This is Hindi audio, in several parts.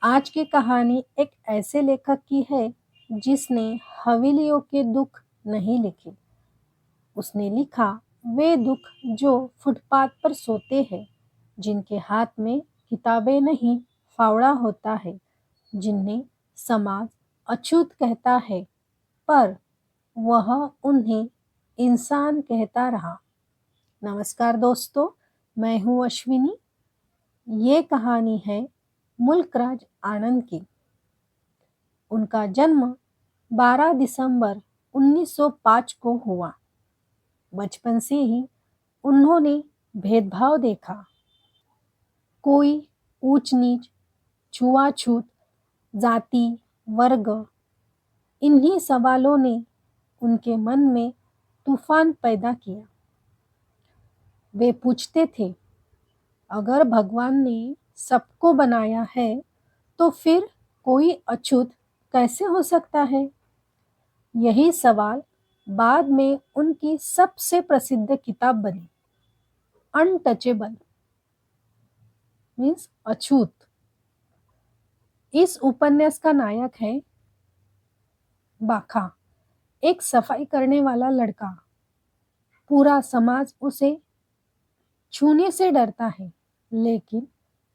आज की कहानी एक ऐसे लेखक की है जिसने हवेलियों के दुख नहीं लिखे। उसने लिखा वे दुख जो फुटपाथ पर सोते हैं, जिनके हाथ में किताबें नहीं फावड़ा होता है, जिन्हें समाज अछूत कहता है, पर वह उन्हें इंसान कहता रहा। नमस्कार दोस्तों, मैं हूँ अश्विनी। ये कहानी है मुल्कराज आनंद की। उनका जन्म 12 दिसंबर 1905 को हुआ। बचपन से ही उन्होंने भेदभाव देखा। कोई ऊंच नीच, छुआछूत, जाति, वर्ग, इन्हीं सवालों ने उनके मन में तूफान पैदा किया। वे पूछते थे, अगर भगवान ने सबको बनाया है तो फिर कोई अछूत कैसे हो सकता है? यही सवाल बाद में उनकी सबसे प्रसिद्ध किताब बनी, अनटचेबल मीन्स अछूत। इस उपन्यास का नायक है बाखा, एक सफाई करने वाला लड़का। पूरा समाज उसे छूने से डरता है, लेकिन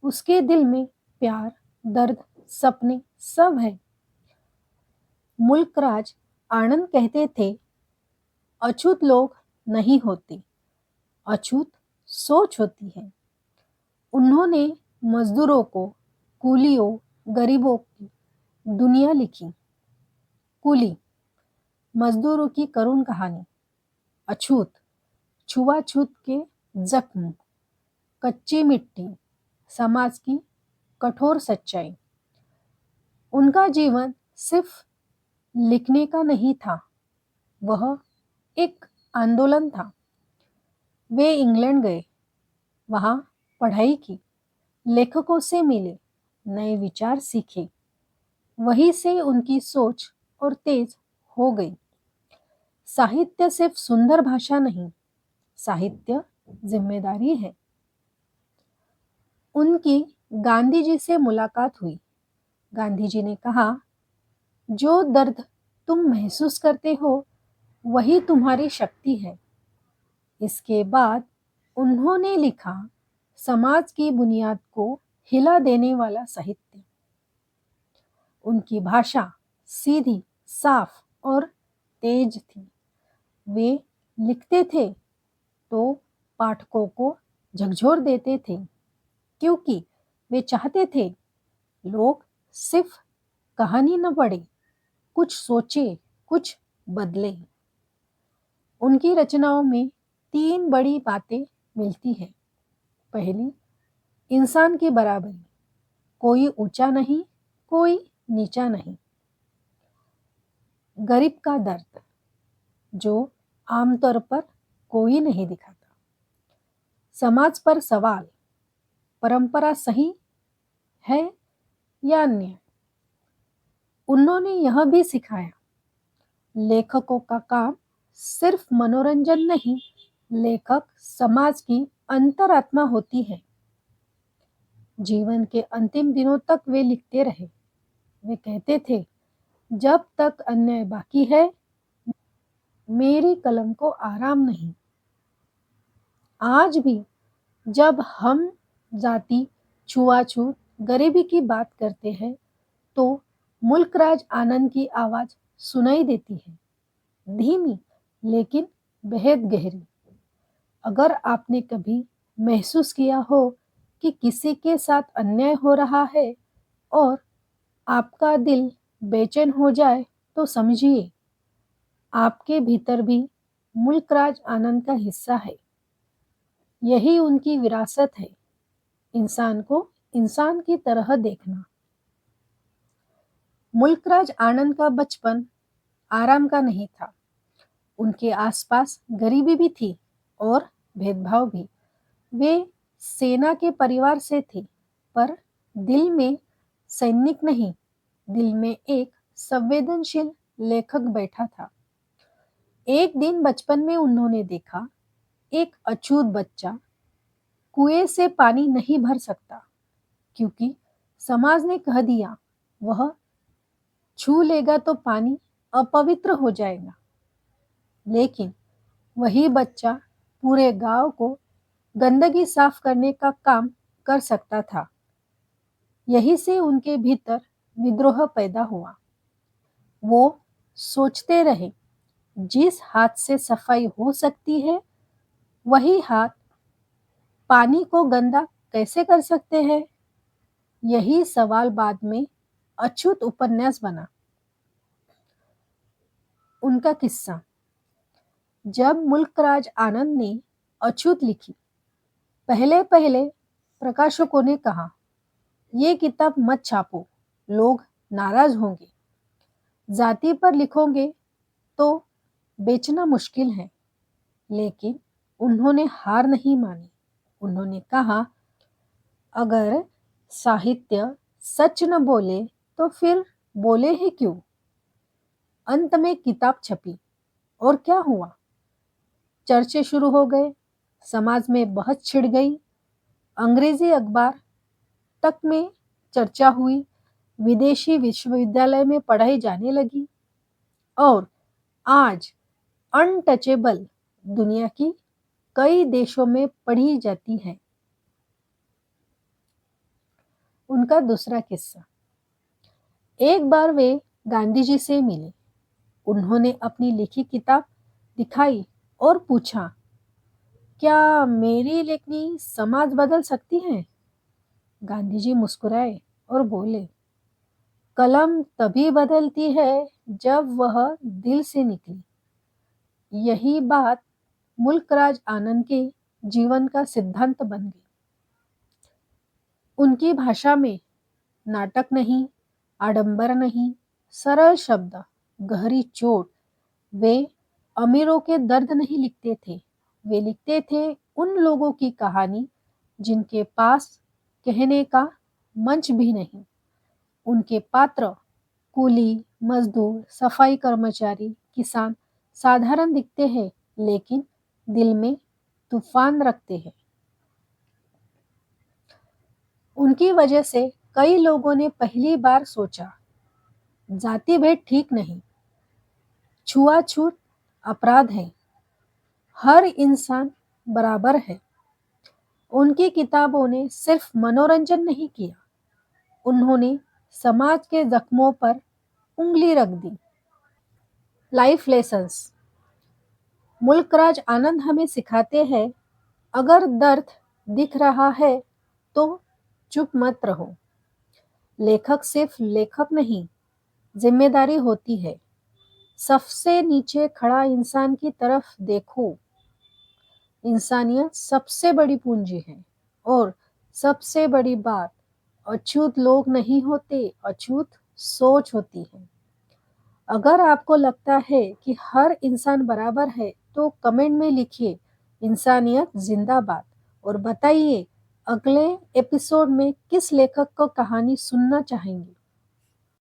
उसके दिल में प्यार, दर्द, सपने सब है। मुल्कराज आनंद कहते थे, अछूत लोग नहीं होते, अछूत सोच होती है। उन्होंने मजदूरों को, कूलियों, गरीबों की दुनिया लिखी। कूली, मजदूरों की करुण कहानी। अछूत, छुआछूत के जख्म। कच्ची मिट्टी, समाज की कठोर सच्चाई। उनका जीवन सिर्फ लिखने का नहीं था, वह एक आंदोलन था। वे इंग्लैंड गए, वहां पढ़ाई की, लेखकों से मिले, नए विचार सीखे। वहीं से उनकी सोच और तेज हो गई। साहित्य सिर्फ सुंदर भाषा नहीं, साहित्य जिम्मेदारी है। उनकी गांधी जी से मुलाकात हुई। गांधी जी ने कहा, जो दर्द तुम महसूस करते हो वही तुम्हारी शक्ति है। इसके बाद उन्होंने लिखा, समाज की बुनियाद को हिला देने वाला साहित्य। उनकी भाषा सीधी, साफ और तेज थी। वे लिखते थे तो पाठकों को झकझोर देते थे, क्योंकि वे चाहते थे लोग सिर्फ कहानी न पढ़े, कुछ सोचे, कुछ बदले। उनकी रचनाओं में 3 बड़ी बातें मिलती हैं। पहली, इंसान की बराबरी, कोई ऊंचा नहीं, कोई नीचा नहीं। गरीब का दर्द, जो आमतौर पर कोई नहीं दिखाता। समाज पर सवाल, परंपरा सही है या अन्याय। उन्होंने यह भी सिखाया, लेखकों का काम सिर्फ मनोरंजन नहीं, लेखक समाज की अंतरात्मा होती है। जीवन के अंतिम दिनों तक वे लिखते रहे। वे कहते थे, जब तक अन्याय बाकी है, मेरी कलम को आराम नहीं। आज भी जब हम जाति, छुआछूत, गरीबी की बात करते हैं, तो मुल्कराज आनंद की आवाज सुनाई देती है, धीमी लेकिन बेहद गहरी। अगर आपने कभी महसूस किया हो कि किसी के साथ अन्याय हो रहा है और आपका दिल बेचैन हो जाए, तो समझिए आपके भीतर भी मुल्कराज आनंद का हिस्सा है। यही उनकी विरासत है, इंसान को इंसान की तरह देखना। मुल्कराज आनंद का बचपन आराम का नहीं था। उनके आसपास गरीबी भी थी और भेदभाव भी। वे सेना के परिवार से थे, पर दिल में सैनिक नहीं, दिल में एक संवेदनशील लेखक बैठा था। एक दिन बचपन में उन्होंने देखा, एक अछूत बच्चा कुएं से पानी नहीं भर सकता, क्योंकि समाज ने कह दिया, वह छू लेगा तो पानी अपवित्र हो जाएगा। लेकिन वही बच्चा पूरे गांव को गंदगी साफ करने का काम कर सकता था। यही से उनके भीतर विद्रोह पैदा हुआ। वो सोचते रहे, जिस हाथ से सफाई हो सकती है, वही हाथ पानी को गंदा कैसे कर सकते हैं? यही सवाल बाद में अछूत उपन्यास बना। उनका किस्सा। जब मुल्कराज आनंद ने अछूत लिखी, पहले पहले प्रकाशकों ने कहा, ये किताब मत छापो, लोग नाराज होंगे। जाति पर लिखोगे तो बेचना मुश्किल है। लेकिन उन्होंने हार नहीं मानी। उन्होंने कहा, अगर साहित्य सच न बोले तो फिर बोले ही क्यों? अंत में किताब छपी और क्या हुआ? चर्चे शुरू हो गए, समाज में बहस छिड़ गई, अंग्रेजी अखबार तक में चर्चा हुई, विदेशी विश्वविद्यालय में पढ़ाई जाने लगी और आज अनटचेबल दुनिया की कई देशों में पढ़ी जाती है। उनका दूसरा किस्सा। एक बार वे गांधी जी से मिले। उन्होंने अपनी लिखी किताब दिखाई और पूछा, क्या मेरी लेखनी समाज बदल सकती है? गांधी जी मुस्कुराए और बोले, कलम तभी बदलती है जब वह दिल से निकली। यही बात मुल्कराज आनंद के जीवन का सिद्धांत बन गई। उनकी भाषा में नाटक नहीं, आडंबर नहीं, सरल शब्द, गहरी चोट। वे अमीरों के दर्द नहीं लिखते थे, वे लिखते थे उन लोगों की कहानी जिनके पास कहने का मंच भी नहीं। उनके पात्र कूली, मजदूर, सफाई कर्मचारी, किसान साधारण दिखते हैं, लेकिन दिल में तूफान रखते हैं। उनकी वजह से कई लोगों ने पहली बार सोचा, जाति भेद ठीक नहीं, छुआछूत अपराध है, हर इंसान बराबर है। उनकी किताबों ने सिर्फ मनोरंजन नहीं किया, उन्होंने समाज के जख्मों पर उंगली रख दी। Life lessons. मुल्कराज आनंद हमें सिखाते हैं, अगर दर्द दिख रहा है तो चुप मत रहो। लेखक सिर्फ लेखक नहीं, जिम्मेदारी होती है। सबसे नीचे खड़ा इंसान की तरफ देखो। इंसानियत सबसे बड़ी पूंजी है। और सबसे बड़ी बात, अछूत लोग नहीं होते, अछूत सोच होती है। अगर आपको लगता है कि हर इंसान बराबर है तो कमेंट में लिखिए, इंसानियत जिंदाबाद, और बताइए अगले एपिसोड में किस लेखक को कहानी सुनना चाहेंगे।